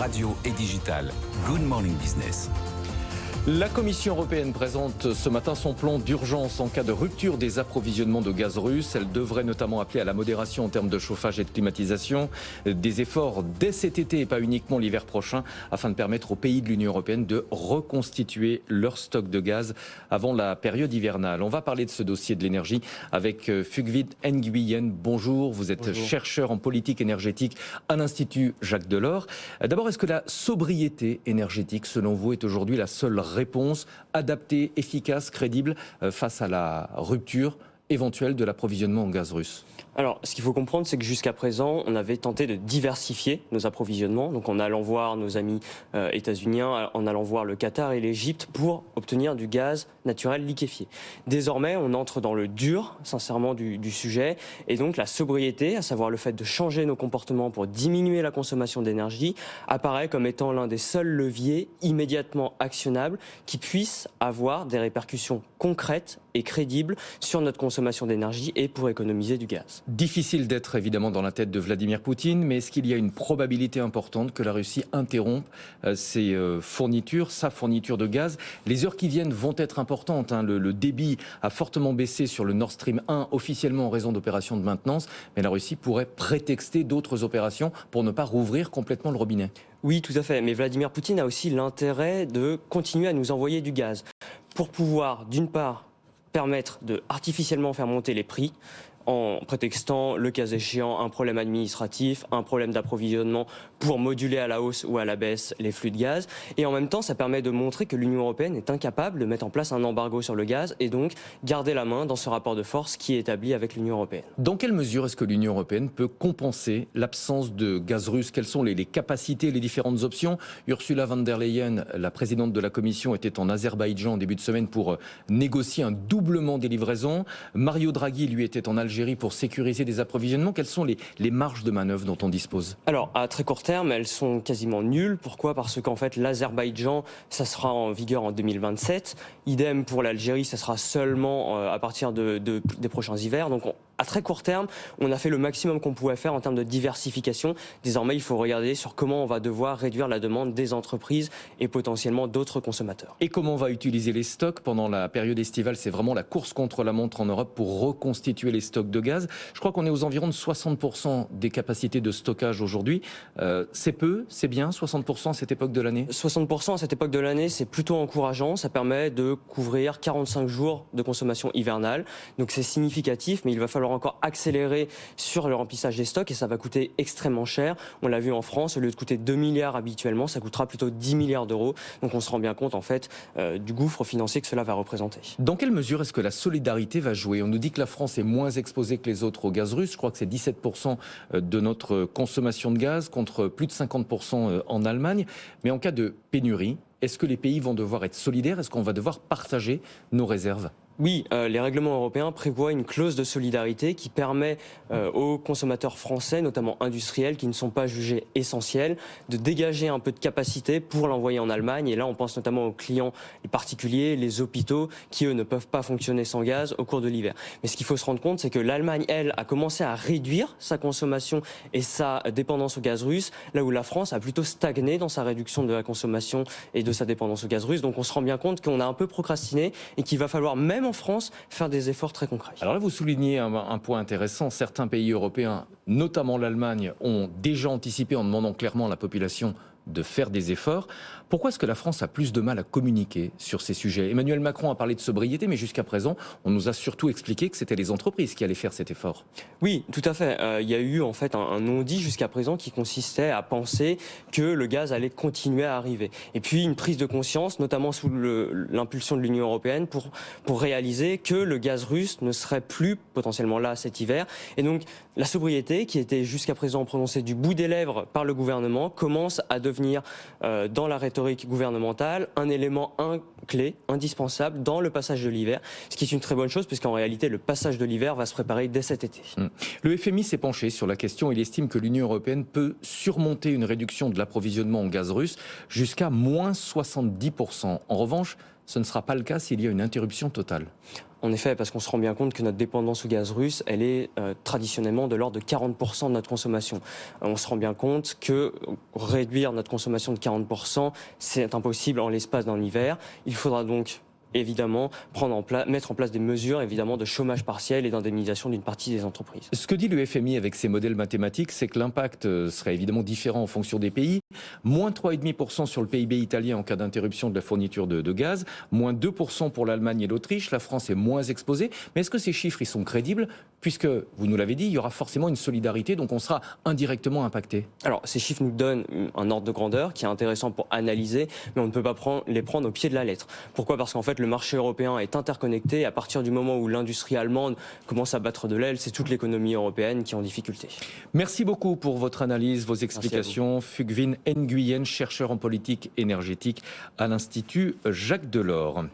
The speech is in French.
radio et digital. Good Morning Business. La Commission européenne présente ce matin son plan d'urgence en cas de rupture des approvisionnements de gaz russe. Elle devrait notamment appeler à la modération en termes de chauffage et de climatisation. Des efforts dès cet été et pas uniquement l'hiver prochain afin de permettre aux pays de l'Union européenne de reconstituer leur stock de gaz avant la période hivernale. On va parler de ce dossier de l'énergie avec Fugvit Nguyen. Bonjour, vous êtes chercheur en politique énergétique à l'Institut Jacques Delors. D'abord, est-ce que la sobriété énergétique, selon vous, est aujourd'hui la seule réponse adaptée, efficace, crédible face à la rupture éventuelle de l'approvisionnement en gaz russe? Alors, ce qu'il faut comprendre, c'est que jusqu'à présent, on avait tenté de diversifier nos approvisionnements, donc en allant voir nos amis états-uniens, en allant voir le Qatar et l'Égypte pour obtenir du gaz naturel liquéfié. Désormais, on entre dans le dur, sincèrement, du sujet, et donc la sobriété, à savoir le fait de changer nos comportements pour diminuer la consommation d'énergie, apparaît comme étant l'un des seuls leviers immédiatement actionnables qui puissent avoir des répercussions concrètes et crédibles sur notre consommation d'énergie et pour économiser du gaz. Difficile d'être évidemment dans la tête de Vladimir Poutine, mais est-ce qu'il y a une probabilité importante que la Russie interrompe ses fournitures, sa fourniture de gaz? Les heures qui viennent vont être importantes. Le débit a fortement baissé sur le Nord Stream 1, officiellement en raison d'opérations de maintenance, mais la Russie pourrait prétexter d'autres opérations pour ne pas rouvrir complètement le robinet. Oui, tout à fait. Mais Vladimir Poutine a aussi l'intérêt de continuer à nous envoyer du gaz pour pouvoir, d'une part, permettre de artificiellement faire monter les prix, en prétextant, le cas échéant, un problème administratif, un problème d'approvisionnement pour moduler à la hausse ou à la baisse les flux de gaz. Et en même temps, ça permet de montrer que l'Union européenne est incapable de mettre en place un embargo sur le gaz et donc garder la main dans ce rapport de force qui est établi avec l'Union européenne. Dans quelle mesure est-ce que l'Union européenne peut compenser l'absence de gaz russe? Quelles sont les capacités, les différentes options? Ursula von der Leyen, la présidente de la Commission, était en Azerbaïdjan en début de semaine pour négocier un doublement des livraisons. Mario Draghi, lui, était en Algérie pour sécuriser des approvisionnements. Quelles sont les marges de manœuvre dont on dispose? Alors, à très court terme, elles sont quasiment nulles. Pourquoi? Parce qu'en fait, l'Azerbaïdjan, ça sera en vigueur en 2027. Idem pour l'Algérie, ça sera seulement à partir des prochains hivers. Donc, à très court terme, on a fait le maximum qu'on pouvait faire en termes de diversification. Désormais, il faut regarder sur comment on va devoir réduire la demande des entreprises et potentiellement d'autres consommateurs. Et comment on va utiliser les stocks pendant la période estivale? C'est vraiment la course contre la montre en Europe pour reconstituer les stocks de gaz. Je crois qu'on est aux environs de 60% des capacités de stockage aujourd'hui. C'est peu, c'est bien, 60% à cette époque de l'année? 60% à cette époque de l'année, c'est plutôt encourageant. Ça permet de couvrir 45 jours de consommation hivernale. Donc c'est significatif, mais il va falloir encore accélérer sur le remplissage des stocks et ça va coûter extrêmement cher. On l'a vu en France, au lieu de coûter 2 milliards habituellement, ça coûtera plutôt 10 milliards d'euros. Donc on se rend bien compte en fait du gouffre financier que cela va représenter. Dans quelle mesure est-ce que la solidarité va jouer? On nous dit que la France est moins exposée que les autres au gaz russe. Je crois que c'est 17% de notre consommation de gaz contre plus de 50% en Allemagne. Mais en cas de pénurie, est-ce que les pays vont devoir être solidaires? Est-ce qu'on va devoir partager nos réserves? Oui, les règlements européens prévoient une clause de solidarité qui permet aux consommateurs français, notamment industriels, qui ne sont pas jugés essentiels, de dégager un peu de capacité pour l'envoyer en Allemagne. Et là, on pense notamment aux clients, les particuliers, les hôpitaux, qui eux ne peuvent pas fonctionner sans gaz au cours de l'hiver. Mais ce qu'il faut se rendre compte, c'est que l'Allemagne, elle, a commencé à réduire sa consommation et sa dépendance au gaz russe, là où la France a plutôt stagné dans sa réduction de la consommation et de sa dépendance au gaz russe. Donc on se rend bien compte qu'on a un peu procrastiné et qu'il va falloir même en France faire des efforts très concrets. Alors là, vous soulignez un point intéressant. Certains pays européens, notamment l'Allemagne, ont déjà anticipé en demandant clairement à la population de faire des efforts. Pourquoi est-ce que la France a plus de mal à communiquer sur ces sujets? Emmanuel Macron a parlé de sobriété, mais jusqu'à présent, on nous a surtout expliqué que c'était les entreprises qui allaient faire cet effort. Oui, tout à fait. Il y a eu en fait un non-dit jusqu'à présent qui consistait à penser que le gaz allait continuer à arriver. Et puis une prise de conscience, notamment sous l'impulsion de l'Union européenne, pour réaliser que le gaz russe ne serait plus potentiellement là cet hiver. Et donc la sobriété, qui était jusqu'à présent prononcée du bout des lèvres par le gouvernement, commence à devenir dans la rhétorique gouvernementale un élément clé, indispensable dans le passage de l'hiver, ce qui est une très bonne chose puisqu'en réalité le passage de l'hiver va se préparer dès cet été. Le FMI s'est penché sur la question. Il estime que l'Union européenne peut surmonter une réduction de l'approvisionnement en gaz russe jusqu'à moins 70%. En revanche, ce ne sera pas le cas s'il y a une interruption totale. En effet, parce qu'on se rend bien compte que notre dépendance au gaz russe, elle est traditionnellement de l'ordre de 40% de notre consommation. On se rend bien compte que réduire notre consommation de 40%, c'est impossible en l'espace d'un hiver. Il faudra donc évidemment mettre en place des mesures évidemment de chômage partiel et d'indemnisation d'une partie des entreprises. Ce que dit le FMI avec ses modèles mathématiques, c'est que l'impact serait évidemment différent en fonction des pays. Moins 3,5% sur le PIB italien en cas d'interruption de la fourniture de gaz, moins 2% pour l'Allemagne et l'Autriche. La France est moins exposée. Mais est-ce que ces chiffres ils sont crédibles? Puisque, vous nous l'avez dit, il y aura forcément une solidarité, donc on sera indirectement impacté. Alors, ces chiffres nous donnent un ordre de grandeur qui est intéressant pour analyser, mais on ne peut pas les prendre au pied de la lettre. Pourquoi? Parce qu'en fait, le marché européen est interconnecté. Et à partir du moment où l'industrie allemande commence à battre de l'aile, c'est toute l'économie européenne qui est en difficulté. Merci beaucoup pour votre analyse, vos explications. Fugvin Nguyen, chercheur en politique énergétique à l'Institut Jacques Delors.